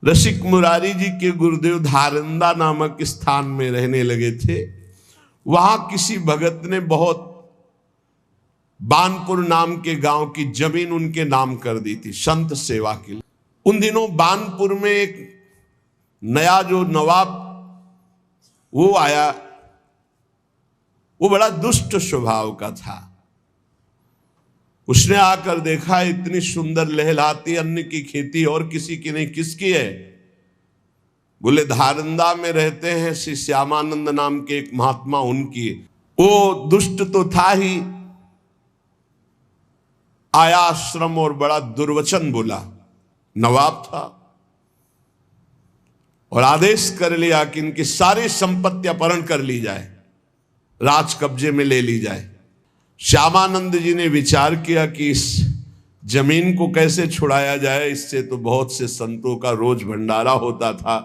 रसिक मुरारी जी के गुरुदेव धारंदा नामक स्थान में रहने लगे थे। वहां किसी भगत ने बहुत बानपुर नाम के गांव की जमीन उनके नाम कर दी थी संत सेवा के लिए। उन दिनों बानपुर में एक नया जो नवाब वो आया, वो बड़ा दुष्ट स्वभाव का था। उसने आकर देखा इतनी सुंदर लहलहाती अन्न की खेती और किसी की नहीं, किसकी है? बोले धारंदा में रहते हैं श्री श्यामानंद नाम के एक महात्मा, उनकी। वो दुष्ट तो था ही, आया आश्रम और बड़ा दुर्वचन बोला। नवाब था और आदेश कर लिया कि इनकी सारी संपत्ति अपहरण कर ली जाए, राज कब्जे में ले ली जाए। श्यामानंद जी ने विचार किया कि इस जमीन को कैसे छुड़ाया जाए, इससे तो बहुत से संतों का रोज भंडारा होता था।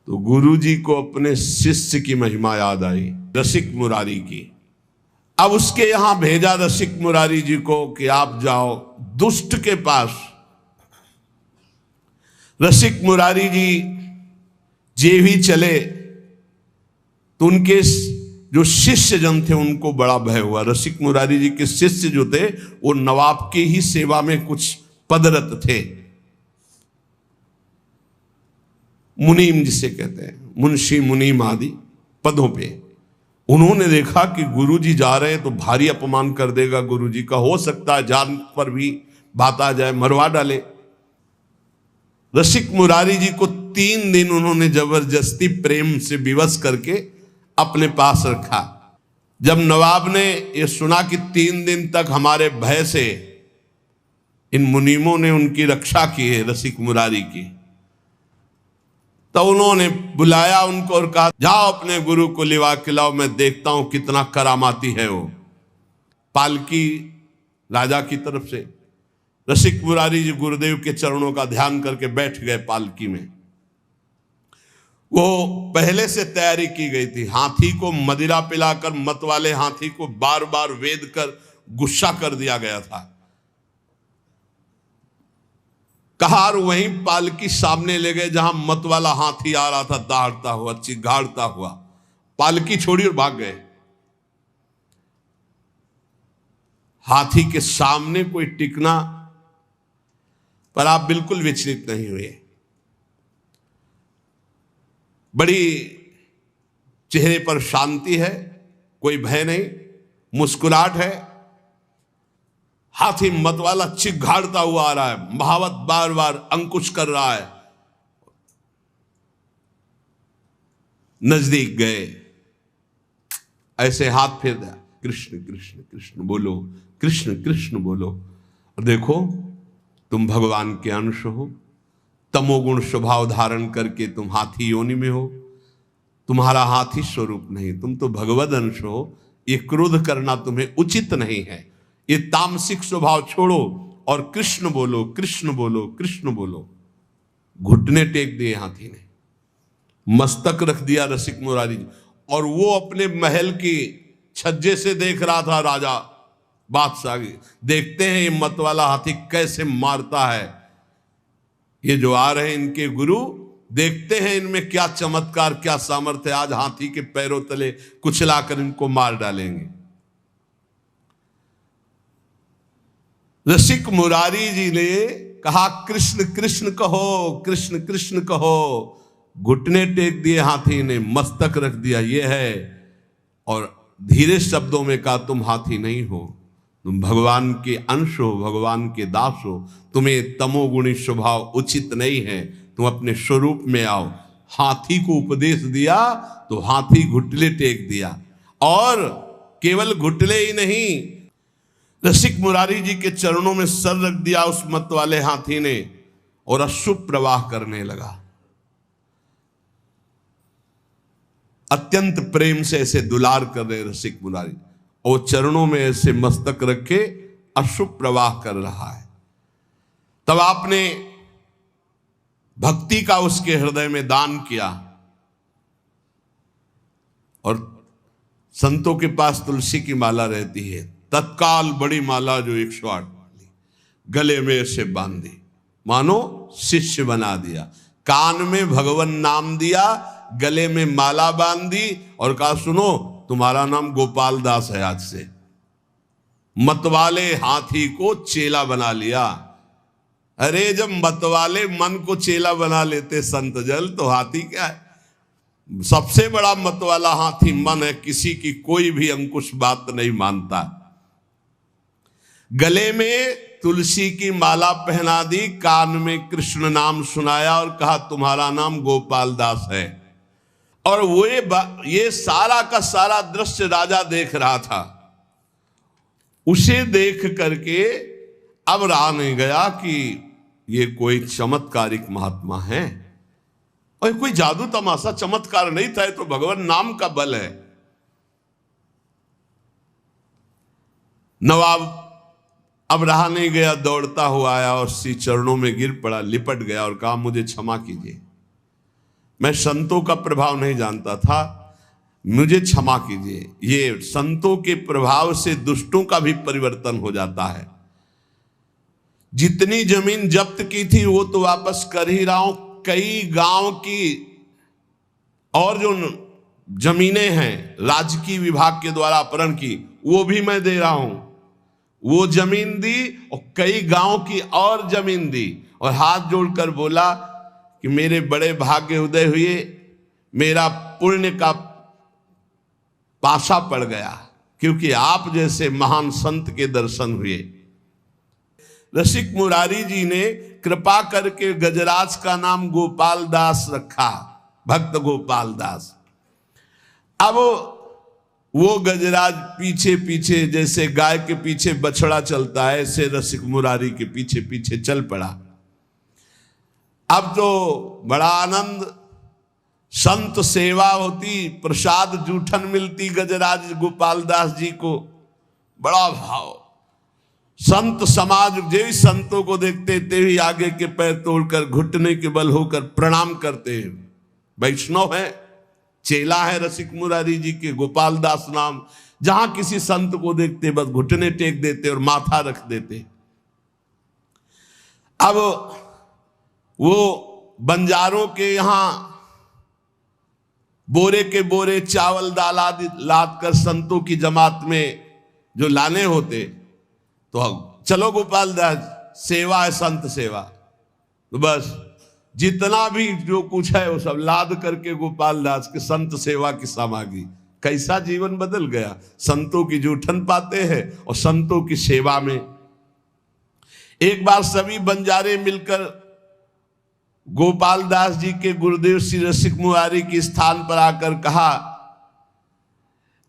तो गुरु जी को अपने शिष्य की महिमा याद आई, रसिक मुरारी की। अब उसके यहां भेजा रसिक मुरारी जी को कि आप जाओ दुष्ट के पास। रसिक मुरारी जी जे भी चले तो उनके जो शिष्य जन थे उनको बड़ा भय हुआ। रसिक मुरारी जी के शिष्य जो थे वो नवाब की ही सेवा में कुछ पदरत थे, मुनीम जिसे कहते हैं, मुंशी मुनीम आदि पदों पे। उन्होंने देखा कि गुरुजी जा रहे हैं तो भारी अपमान कर देगा गुरुजी का, हो सकता है जान पर भी बात आ जाए, मरवा डाले। रसिक मुरारी जी को 3 दिन उन्होंने जबरदस्ती प्रेम से विवश करके अपने पास रखा। जब नवाब ने यह सुना कि 3 दिन तक हमारे भय से इन मुनीमों ने उनकी रक्षा की है रसिक मुरारी की, तो उन्होंने बुलाया उनको और कहा जाओ अपने गुरु को लिवा के लाओ, मैं देखता हूं कितना करामाती है वो। पालकी राजा की तरफ से रसिक मुरारी जी गुरुदेव के चरणों का ध्यान करके बैठ गए पालकी में। वो पहले से तैयारी की गई थी। हाथी को मदिरा पिलाकर मत वाले हाथी को बार बार वेद कर गुस्सा कर दिया गया था। कहार वहीं पालकी सामने ले गए जहां मत वाला हाथी आ रहा था, दहाड़ता हुआ चिघाड़ता हुआ। पालकी छोड़ी और भाग गए। हाथी के सामने कोई टिकना, पर आप बिल्कुल विचलित नहीं हुए। बड़ी चेहरे पर शांति है, कोई भय नहीं, मुस्कुराहट है। हाथी मत वाला चिघाड़ता हुआ आ रहा है, महावत बार बार अंकुश कर रहा है। नजदीक गए, ऐसे हाथ फेर दिया, कृष्ण कृष्ण कृष्ण बोलो, कृष्ण कृष्ण बोलो। और देखो तुम भगवान के अंश हो, तमोगुण स्वभाव धारण करके तुम हाथी योनि में हो। तुम्हारा हाथी स्वरूप नहीं, तुम तो भगवद अंश हो। ये क्रोध करना तुम्हें उचित नहीं है। ये तामसिक स्वभाव छोड़ो और कृष्ण बोलो, कृष्ण बोलो, कृष्ण बोलो। घुटने टेक दिए हाथी ने, मस्तक रख दिया रसिक मुरारी जी। और वो अपने महल की छज्जे से देख रहा था राजा बादशाह। देखते हैं ये मत वाला हाथी कैसे मारता है। ये जो आ रहे हैं इनके गुरु, देखते हैं इनमें क्या चमत्कार, क्या सामर्थ्य। आज हाथी के पैरों तले कुचलाकर इनको मार डालेंगे। रसिक मुरारी जी ने कहा कृष्ण कृष्ण कहो, कृष्ण कृष्ण कहो। घुटने टेक दिए हाथी ने, मस्तक रख दिया, ये है। और धीरे शब्दों में कहा तुम हाथी नहीं हो, तुम भगवान के अंश हो, भगवान के दास हो। तुम्हें तमोगुणी स्वभाव उचित नहीं है, तुम अपने स्वरूप में आओ। हाथी को उपदेश दिया तो हाथी घुटले टेक दिया। और केवल घुटले ही नहीं, रसिक मुरारी जी के चरणों में सर रख दिया उस मत वाले हाथी ने, और अश्रु प्रवाह करने लगा। अत्यंत प्रेम से ऐसे दुलार कर रहे रसिक मुरारी, और चरणों में ऐसे मस्तक रखे अश्रु प्रवाह कर रहा है। तब आपने भक्ति का उसके हृदय में दान किया। और संतों के पास तुलसी की माला रहती है, तत्काल बड़ी माला जो 108 वाली गले में ऐसे बांधी, मानो शिष्य बना दिया। कान में भगवान नाम दिया, गले में माला बांध दी और कहा सुनो तुम्हारा नाम गोपाल दास है आज से। मतवाले हाथी को चेला बना लिया। अरे जब मतवाले मन को चेला बना लेते संत जल, तो हाथी क्या है? सबसे बड़ा मतवाला हाथी मन है, किसी की कोई भी अंकुश बात नहीं मानता। गले में तुलसी की माला पहना दी, कान में कृष्ण नाम सुनाया और कहा तुम्हारा नाम गोपाल दास है। और वो ये सारा का सारा दृश्य राजा देख रहा था। उसे देख करके अब रहा नहीं गया कि ये कोई चमत्कारिक महात्मा है, और कोई जादू तमाशा चमत्कार नहीं था, तो भगवान नाम का बल है। नवाब अब रहा नहीं गया, दौड़ता हुआ आया और श्री चरणों में गिर पड़ा, लिपट गया और कहा मुझे क्षमा कीजिए, मैं संतों का प्रभाव नहीं जानता था, मुझे क्षमा कीजिए। ये संतों के प्रभाव से दुष्टों का भी परिवर्तन हो जाता है। जितनी जमीन जब्त की थी वो तो वापस कर ही रहा हूं, कई गांव की और जो जमीनें हैं राजकीय विभाग के द्वारा अपहरण की, वो भी मैं दे रहा हूं। वो जमीन दी और कई गांव की और जमीन दी, और हाथ जोड़कर बोला कि मेरे बड़े भाग्य उदय हुए, मेरा पुण्य का पाशा पड़ गया, क्योंकि आप जैसे महान संत के दर्शन हुए। रसिक मुरारी जी ने कृपा करके गजराज का नाम गोपाल दास रखा, भक्त गोपाल दास। अब वो गजराज पीछे पीछे जैसे गाय के पीछे बछड़ा चलता है, ऐसे रसिक मुरारी के पीछे पीछे चल पड़ा। अब तो बड़ा आनंद, संत सेवा होती, प्रसाद जूठन मिलती गजराज गोपाल दास जी को, बड़ा भाव। संत समाज जो संतों को देखते ते ही आगे के पैर तोड़कर घुटने के बल होकर प्रणाम करते हैं। वैष्णव है, चेला है रसिक मुरारी जी के, गोपाल दास नाम। जहां किसी संत को देखते बस घुटने टेक देते और माथा रख देते। अब वो बंजारों के यहां बोरे के बोरे चावल दाल आदि लाद कर संतों की जमात में जो लाने होते, तो चलो गोपाल दास सेवा है, संत सेवा, तो बस जितना भी जो कुछ है वो सब लाद करके गोपाल दास के संत सेवा की सामग्री। कैसा जीवन बदल गया, संतों की जूठन पाते हैं और संतों की सेवा में। एक बार सभी बंजारे मिलकर गोपाल दास जी के गुरुदेव श्री रसिक मुरारी के स्थान पर आकर कहा,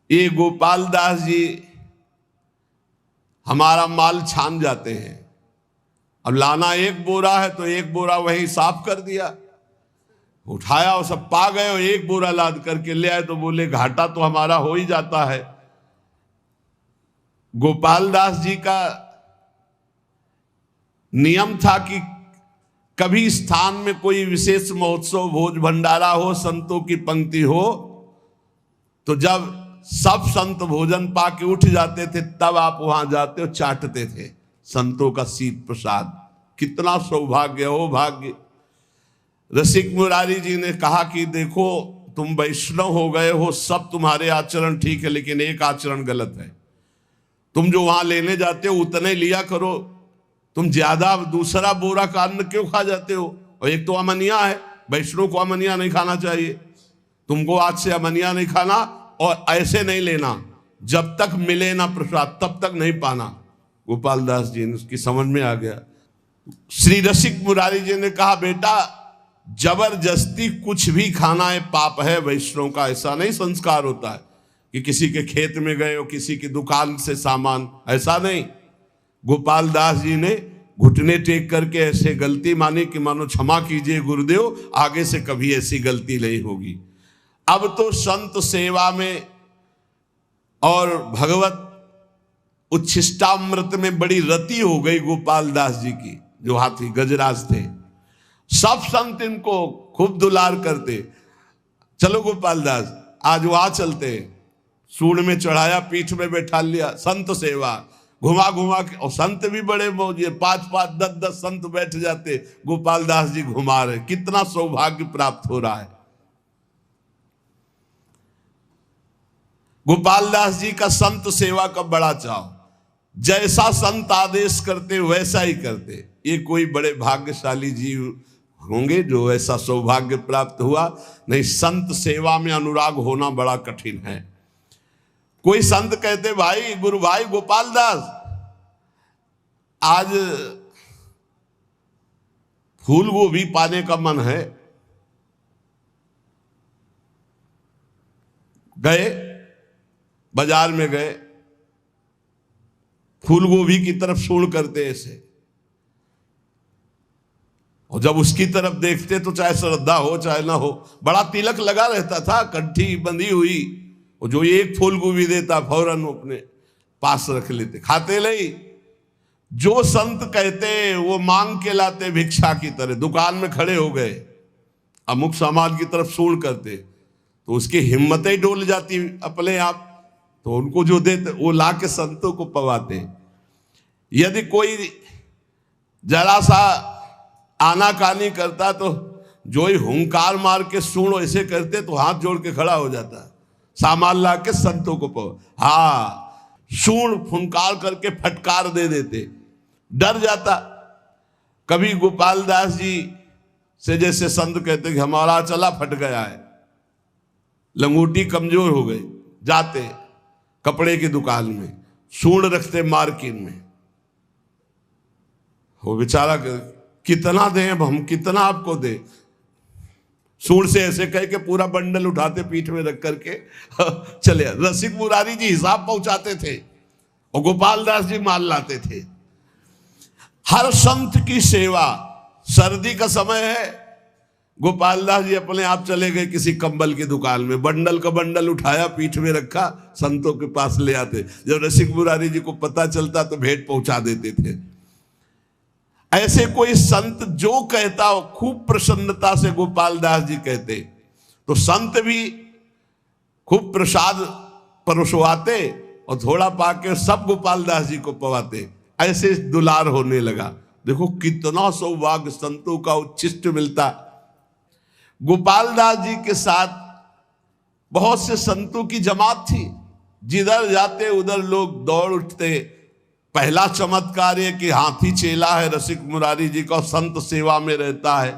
ये गोपाल दास जी हमारा माल छान जाते हैं, अब लाना एक बोरा है तो एक बोरा वहीं साफ कर दिया, उठाया और सब पा गए और एक बोरा लाद करके ले आए, तो बोले घाटा तो हमारा हो ही जाता है। गोपाल दास जी का नियम था कि कभी स्थान में कोई विशेष महोत्सव भोज भंडारा हो, संतों की पंक्ति हो, तो जब सब संत भोजन पाके उठ जाते थे तब आप वहां जाते और चाटते थे संतों का शीत प्रसाद। कितना सौभाग्य हो, भाग्य। रसिक मुरारी जी ने कहा कि देखो तुम वैष्णव हो गए हो, सब तुम्हारे आचरण ठीक है, लेकिन एक आचरण गलत है। तुम जो वहां लेने जाते हो उतने लिया करो, तुम ज्यादा दूसरा बोरा का अन्न क्यों खा जाते हो? और एक तो अमनिया है, वैष्णव को अमनिया नहीं खाना चाहिए। तुमको आज से अमनिया नहीं खाना और ऐसे नहीं लेना, जब तक मिले ना प्रसाद तब तक नहीं पाना। गोपाल दास जी ने उसकी समझ में आ गया। श्री रसिक मुरारी जी ने कहा, बेटा जबरदस्ती कुछ भी खाना है पाप है। वैष्णव का ऐसा नहीं संस्कार होता है कि किसी के खेत में गए हो, किसी की दुकान से सामान, ऐसा नहीं। गोपाल दास जी ने घुटने टेक करके ऐसे गलती मानी कि मानो क्षमा कीजिए गुरुदेव, आगे से कभी ऐसी गलती नहीं होगी। अब तो संत सेवा में और भगवत उच्छिष्टामृत में बड़ी रति हो गई गोपाल दास जी की, जो हाथी गजराज थे। सब संत इनको खूब दुलार करते। चलो गोपाल दास आज वहां चलते, सूंड में चढ़ाया, पीठ में बैठा लिया, संत सेवा। घुमा घुमा के, और संत भी बड़े मौजे, 5-5 10-10 संत बैठ जाते, गोपाल दास जी घुमा रहे। कितना सौभाग्य प्राप्त हो रहा है। गोपाल दास जी का संत सेवा का बड़ा चाव, जैसा संत आदेश करते वैसा ही करते। ये कोई बड़े भाग्यशाली जीव होंगे जो ऐसा सौभाग्य प्राप्त हुआ। नहीं, संत सेवा में अनुराग होना बड़ा कठिन है। कोई संत कहते, भाई गुरु भाई गोपाल दास, आज फूल गोभी पाने का मन है। गए बाजार में, गए, फूल गोभी की तरफ सूंड करते ऐसे, और जब उसकी तरफ देखते तो चाहे श्रद्धा हो चाहे ना हो, बड़ा तिलक लगा रहता था, कंठी बंधी हुई, और जो एक फूल गोभी देता फौरन अपने पास रख लेते, खाते नहीं। जो संत कहते वो मांग के लाते भिक्षा की तरह। दुकान में खड़े हो गए, अमुक सामान की तरफ सूंड करते, तो उसकी हिम्मतें डोल जाती अपने आप, तो उनको जो देते वो ला के संतों को पवाते। यदि कोई जरा सा आनाकानी करता तो जो ही हुंकार मार के सूंड ऐसे करते तो हाथ जोड़ के खड़ा हो जाता, सामान ला के संतों को पवा। हाँ, सूंड फुंकार करके फटकार दे देते, डर जाता। कभी गोपाल दास जी से जैसे संत कहते कि हमारा चला फट गया है, लंगोटी कमजोर हो गई, जाते कपड़े की दुकान में सूंड रखते मार्किन में, वो बेचारा कितना दें अब हम, कितना आपको दे, सूंड से ऐसे कह के पूरा बंडल उठाते पीठ में रख करके चले। रसिक मुरारी जी हिसाब पहुंचाते थे और गोपाल दास जी माल लाते थे। हर संत की सेवा, सर्दी का समय है, गोपाल दास जी अपने आप चले गए किसी कंबल की दुकान में, बंडल का बंडल उठाया पीठ में रखा, संतों के पास ले आते। जब रसिक मुरारी जी को पता चलता तो भेंट पहुंचा देते थे। ऐसे कोई संत जो कहता हो, खूब प्रसन्नता से गोपाल दास जी कहते, तो संत भी खूब प्रसाद परोसवाते और थोड़ा पाके सब गोपाल दास जी को पवाते। ऐसे दुलार होने लगा। देखो कितना सौभाग्य संतों का उच्छिष्ट मिलता। गोपाल दास जी के साथ बहुत से संतों की जमात थी, जिधर जाते उधर लोग दौड़ उठते। पहला चमत्कार है कि हाथी चेला है रसिक मुरारी जी का, संत सेवा में रहता है।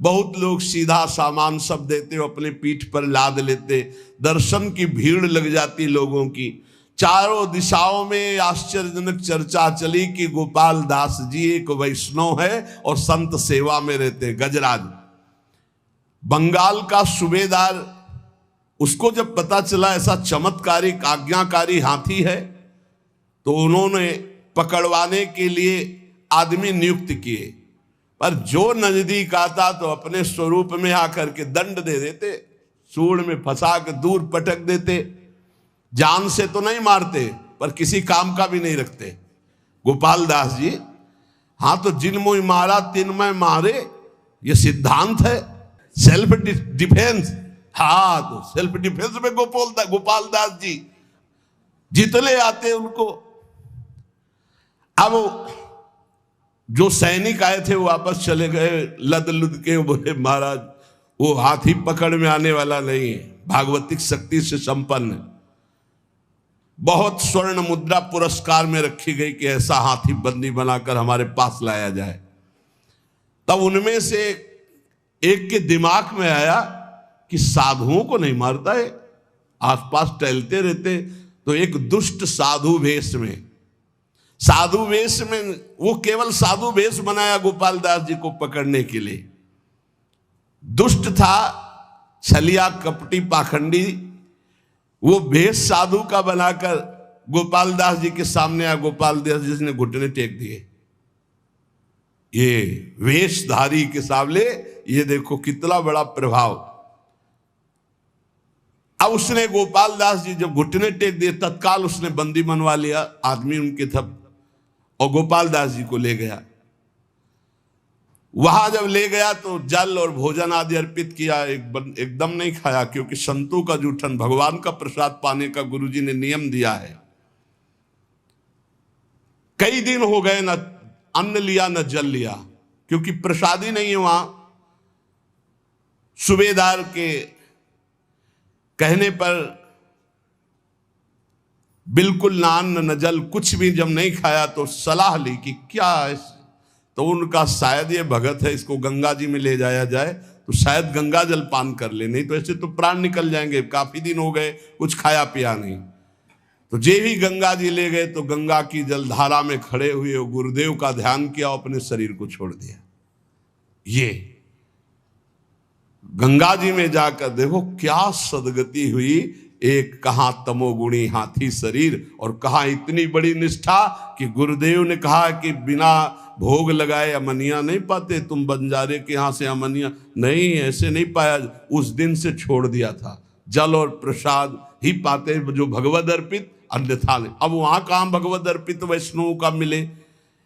बहुत लोग सीधा सामान सब देते, अपने पीठ पर लाद लेते। दर्शन की भीड़ लग जाती लोगों की। चारों दिशाओं में आश्चर्यजनक चर्चा चली कि गोपाल दास जी एक वैष्णव है और संत सेवा में रहते। गजराज बंगाल का सूबेदार, उसको जब पता चला ऐसा चमत्कारिक आज्ञाकारी हाथी है, तो उन्होंने पकड़वाने के लिए आदमी नियुक्त किए। पर जो नजदीक आता तो अपने स्वरूप में आकर के दंड दे देते, सूंड में फंसा के दूर पटक देते। जान से तो नहीं मारते पर किसी काम का भी नहीं रखते। गोपाल दास जी, हाँ, तो जिन मुँह मारा तिन मैं मारे, ये सिद्धांत है, सेल्फ डिफेंस। हाँ, तो सेल्फ डिफेंस में गोपाल दास जी जितने आते उनको। अब जो सैनिक आए थे वो वापस चले गए लद लुद के, बोले महाराज वो हाथी पकड़ में आने वाला नहीं है, भागवतिक शक्ति से संपन्न। बहुत स्वर्ण मुद्रा पुरस्कार में रखी गई कि ऐसा हाथी बंदी बनाकर हमारे पास लाया जाए। तब उनमें से एक के दिमाग में आया कि साधुओं को नहीं मारता है, आसपास टहलते रहते। तो एक दुष्ट साधु वेश में, साधु वेश में, वो केवल साधु वेश बनाया गोपाल दास जी को पकड़ने के लिए। दुष्ट था, छलिया कपटी पाखंडी, वो वेश साधु का बनाकर गोपाल दास जी के सामने आया। गोपाल दास जी ने घुटने टेक दिए। ये वेशधारी के सामने ये देखो कितना बड़ा प्रभाव। अब उसने गोपाल दास जी जब घुटने टेक दिए, तत्काल उसने बंदी बनवा लिया आदमी उनके थप, और गोपाल दास जी को ले गया। वहां जब ले गया तो जल और भोजन आदि अर्पित किया। एकदम नहीं खाया, क्योंकि संतों का जूठन, भगवान का प्रसाद पाने का गुरुजी ने नियम दिया है। कई दिन हो गए न अन्न लिया न जल लिया, क्योंकि प्रसादी नहीं है वहां। सूबेदार के कहने पर बिल्कुल ना अन्न न जल, कुछ भी जब नहीं खाया तो सलाह ली कि क्या है, तो उनका शायद ये भगत है, इसको गंगा जी में ले जाया जाए तो शायद गंगा जल पान कर ले, नहीं तो ऐसे तो प्राण निकल जाएंगे, काफी दिन हो गए कुछ खाया पिया नहीं। तो जे ही गंगा जी ले गए तो गंगा की जलधारा में खड़े हुए गुरुदेव का ध्यान किया, अपने शरीर को छोड़ दिया। ये गंगा जी में जाकर देखो क्या सदगति हुई। एक कहां तमोगुणी हाथी शरीर और कहां इतनी बड़ी निष्ठा कि गुरुदेव ने कहा कि बिना भोग लगाए अमनिया नहीं पाते, तुम बंजारे के यहां से अमनिया नहीं, ऐसे नहीं पाया। उस दिन से छोड़ दिया था, जल और प्रसाद ही पाते जो भगवद अर्पित, अन्यथा नहीं। अब वहां कहां भगवद अर्पित वैष्णव का मिले,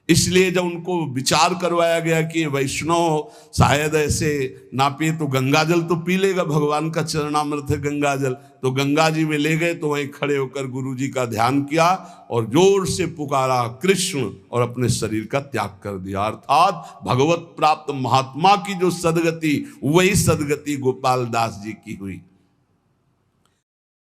इसलिए जब उनको विचार करवाया गया कि वैष्णव शायद ऐसे ना पिए तो गंगा जल तो पी लेगा, भगवान का चरणामृत है गंगा जल, तो गंगा जी में ले गए। तो वहीं खड़े होकर गुरु जी का ध्यान किया और जोर से पुकारा कृष्ण, और अपने शरीर का त्याग कर दिया। अर्थात भगवत प्राप्त महात्मा की जो सदगति, वही सदगति गोपाल दास जी की हुई।